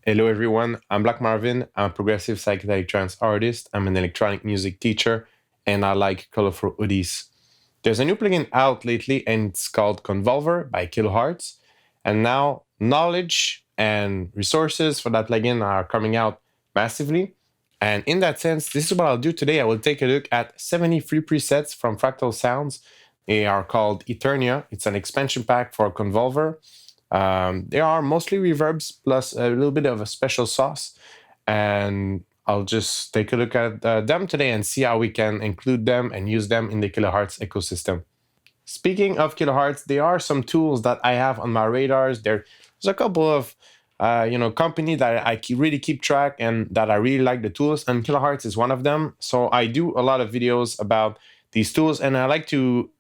Hello everyone, I'm Black Marvin. I'm a progressive psychedelic trance artist. I'm an electronic music teacher, and I like colorful hoodies. There's a new plugin out lately, and it's called Convolver by Kilohearts. And now knowledge and resources for that plugin are coming out massively. And in that sense, this is what I'll do today. I will take a look at 70 free presets from Fractal Sounds. They are called Eternia. It's an expansion pack for Convolver. They are mostly reverbs plus a little bit of a special sauce. And I'll just take a look at them today and see how we can include them and use them in the Kilohearts ecosystem. Speaking of Kilohearts, there are some tools that I have on my radars. There's a couple of company that I really keep track and that I really like the tools, and Kilohearts is one of them. So I do a lot of videos about these tools, and I like to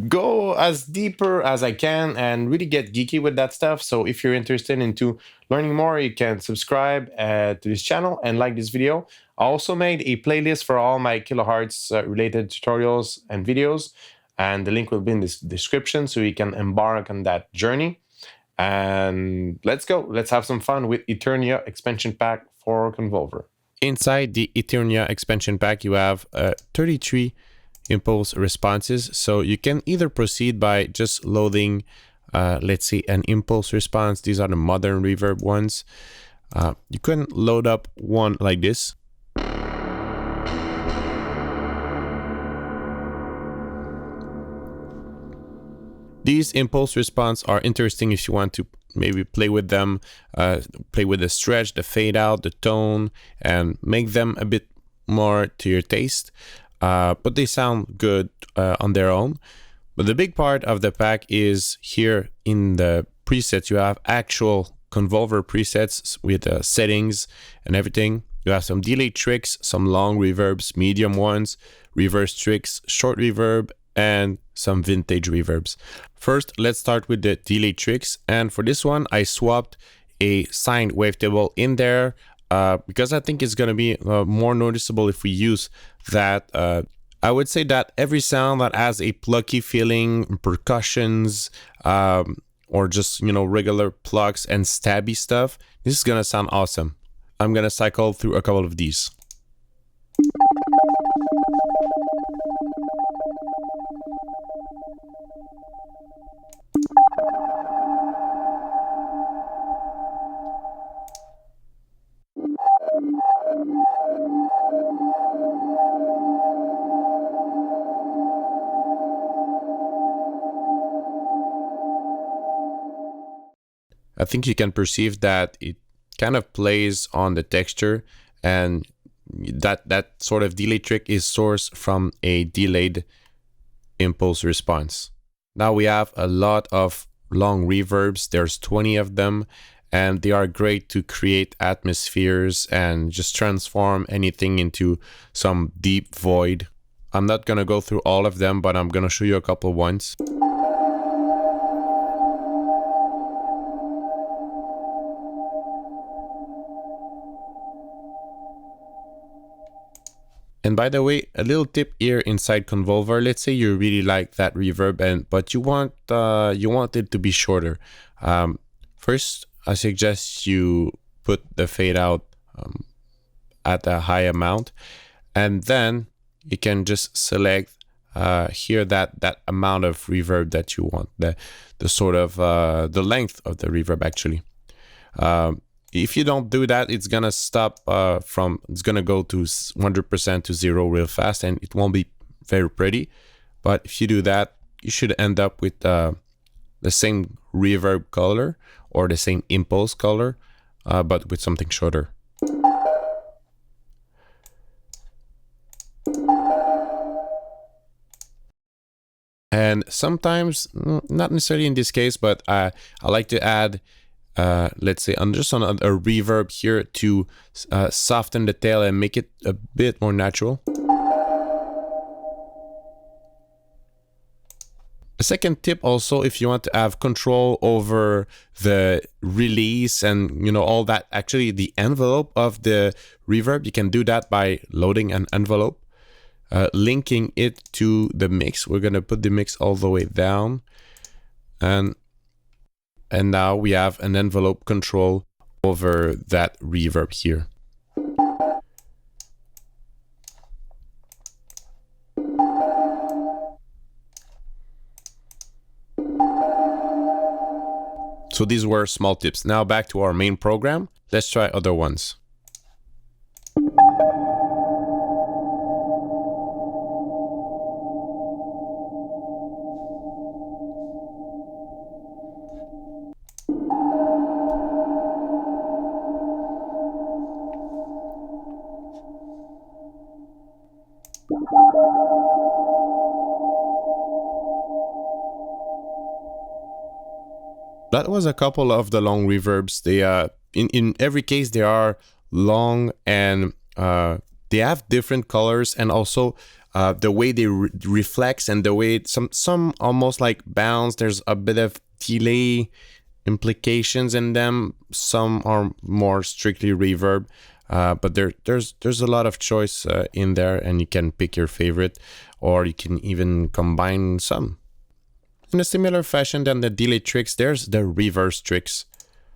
go as deeper as I can and really get geeky with that stuff. So if you're interested into learning more, you can subscribe to this channel and like this video. I also made a playlist for all my Kilohearts related tutorials and videos, and the link will be in this description so you can embark on that journey. And let's go. Let's have some fun with Eternia expansion pack for Convolver. Inside the Eternia expansion pack, you have 33 impulse responses. So you can either proceed by just loading, let's say, an impulse response. These are the modern reverb ones. You can load up one like this. These impulse response are interesting if you want to maybe play with them, play with the stretch, the fade out, the tone, and make them a bit more to your taste. But they sound good on their own. But the big part of the pack is here in the presets. You have actual Convolver presets with settings and everything. You have some delay tricks, some long reverbs, medium ones, reverse tricks, short reverb, and some vintage reverbs. First, let's start with the delay tricks. And for this one, I swapped a signed wavetable in there because I think it's going to be more noticeable if we use that. I would say that every sound that has a plucky feeling, percussions, or just, regular plucks and stabby stuff, this is going to sound awesome. I'm going to cycle through a couple of these. I think you can perceive that it kind of plays on the texture, and that sort of delay trick is sourced from a delayed impulse response. Now we have a lot of long reverbs. There's 20 of them, and they are great to create atmospheres and just transform anything into some deep void. I'm not gonna go through all of them, but I'm gonna show you a couple ones. And by the way, a little tip here inside Convolver. Let's say you really like that reverb, but you want it to be shorter. First, I suggest you put the fade out at a high amount, and then you can just select here that amount of reverb that you want, the sort of the length of the reverb actually. If you don't do that, it's gonna stop it's gonna go to 100% to 0 real fast, and it won't be very pretty. But if you do that, you should end up with the same reverb color or the same impulse color, but with something shorter. And sometimes, not necessarily in this case, but I like to add let's say just on a reverb here to soften the tail and make it a bit more natural. A second tip also, if you want to have control over the release and all that, actually the envelope of the reverb, you can do that by loading an envelope, linking it to the mix. We're gonna put the mix all the way down, and now we have an envelope control over that reverb here. So these were small tips. Now back to our main program. Let's try other ones. That was a couple of the long reverbs. They in every case they are long, and they have different colors, and also the way they reflex and the way some almost like bounce. There's a bit of delay implications in them. Some are more strictly reverb, but there's a lot of choice in there, and you can pick your favorite, or you can even combine some. In a similar fashion than the delay tricks, there's the reverse tricks.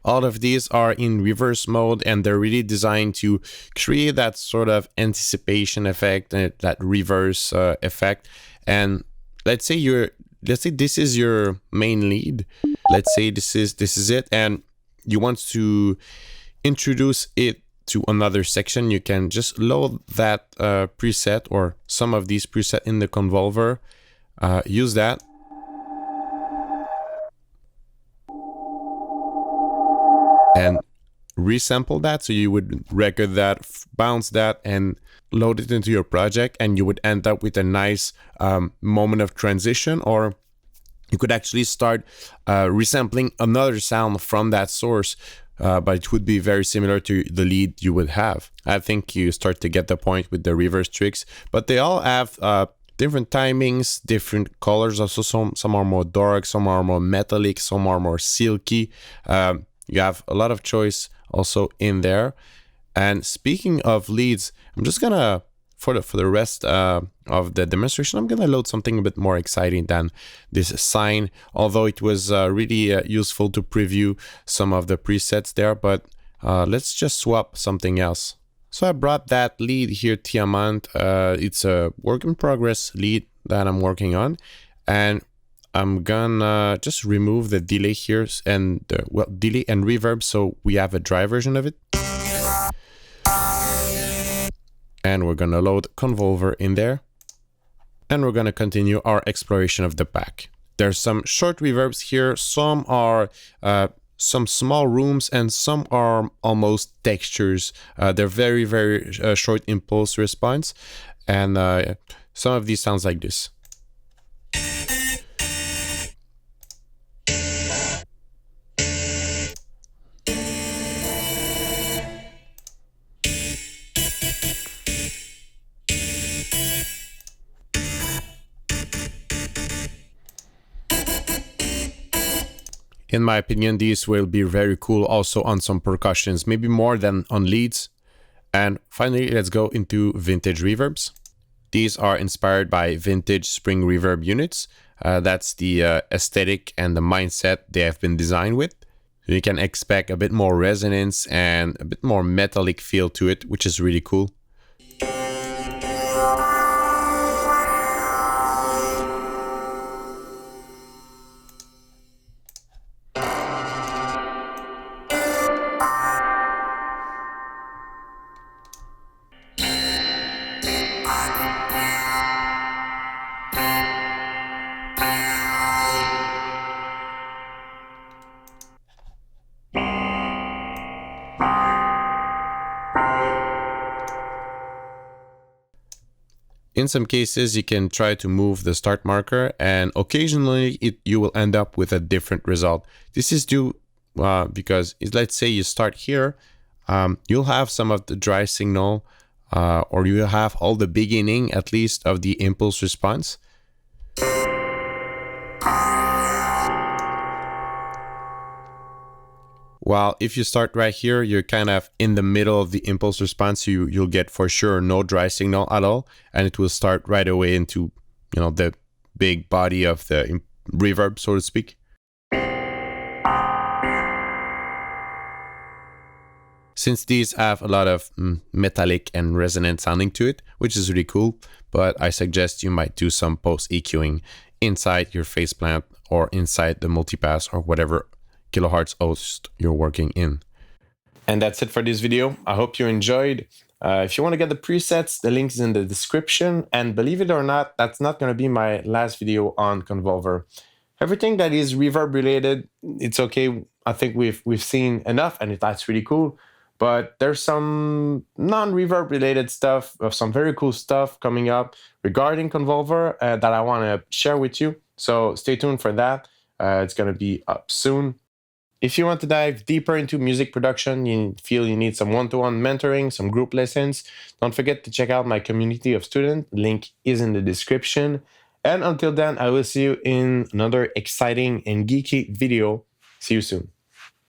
All of these are in reverse mode, and they're really designed to create that sort of anticipation effect and that reverse effect. And let's say this is your main lead. Let's say this is it, and you want to introduce it to another section. You can just load that preset or some of these preset in the Convolver. Use that. And resample that, so you would record that, bounce that, and load it into your project, and you would end up with a nice moment of transition. Or you could actually start resampling another sound from that source, but it would be very similar to the lead you would have. I think you start to get the point with the reverse tricks, but they all have different timings, different colors. Also, some are more dark, some are more metallic, some are more silky. You have a lot of choice also in there. And speaking of leads, I'm just gonna, for the rest of the demonstration, I'm gonna load something a bit more exciting than this sine, although it was really useful to preview some of the presets there. But let's just swap something else. So I brought that lead here, Tiamant. It's a work in progress lead that I'm working on, and I'm gonna just remove the delay here and delay and reverb, so we have a dry version of it. And we're gonna load Convolver in there, and we're gonna continue our exploration of the pack. There's some short reverbs here. Some are some small rooms, and some are almost textures. They're very, very short impulse response, and some of these sounds like this. In my opinion, these will be very cool also on some percussions, maybe more than on leads. And finally, let's go into vintage reverbs. These are inspired by vintage spring reverb units. That's the aesthetic and the mindset they have been designed with. You can expect a bit more resonance and a bit more metallic feel to it, which is really cool. In some cases, you can try to move the start marker, and occasionally you will end up with a different result. This is due because let's say you start here, you'll have some of the dry signal, or you have all the beginning, at least, of the impulse response. While if you start right here, you're kind of in the middle of the impulse response. You'll get for sure no dry signal at all, and it will start right away into, you know, the big body of the reverb, so to speak. since these have a lot of metallic and resonant sounding to it, which is really cool. But I suggest you might do some post EQing inside your faceplant or inside the multipass or whatever kilohertz host you're working in. And that's it for this video. I hope you enjoyed. If you want to get the presets, the link is in the description. And believe it or not, that's not going to be my last video on Convolver. Everything that is reverb related, it's okay. I think we've seen enough, and that's really cool. But there's some non-reverb related stuff, some very cool stuff coming up regarding Convolver that I want to share with you. So stay tuned for that. It's going to be up soon. If you want to dive deeper into music production, you feel you need some one-to-one mentoring, some group lessons, don't forget to check out my community of students. Link is in the description. And until then, I will see you in another exciting and geeky video. See you soon.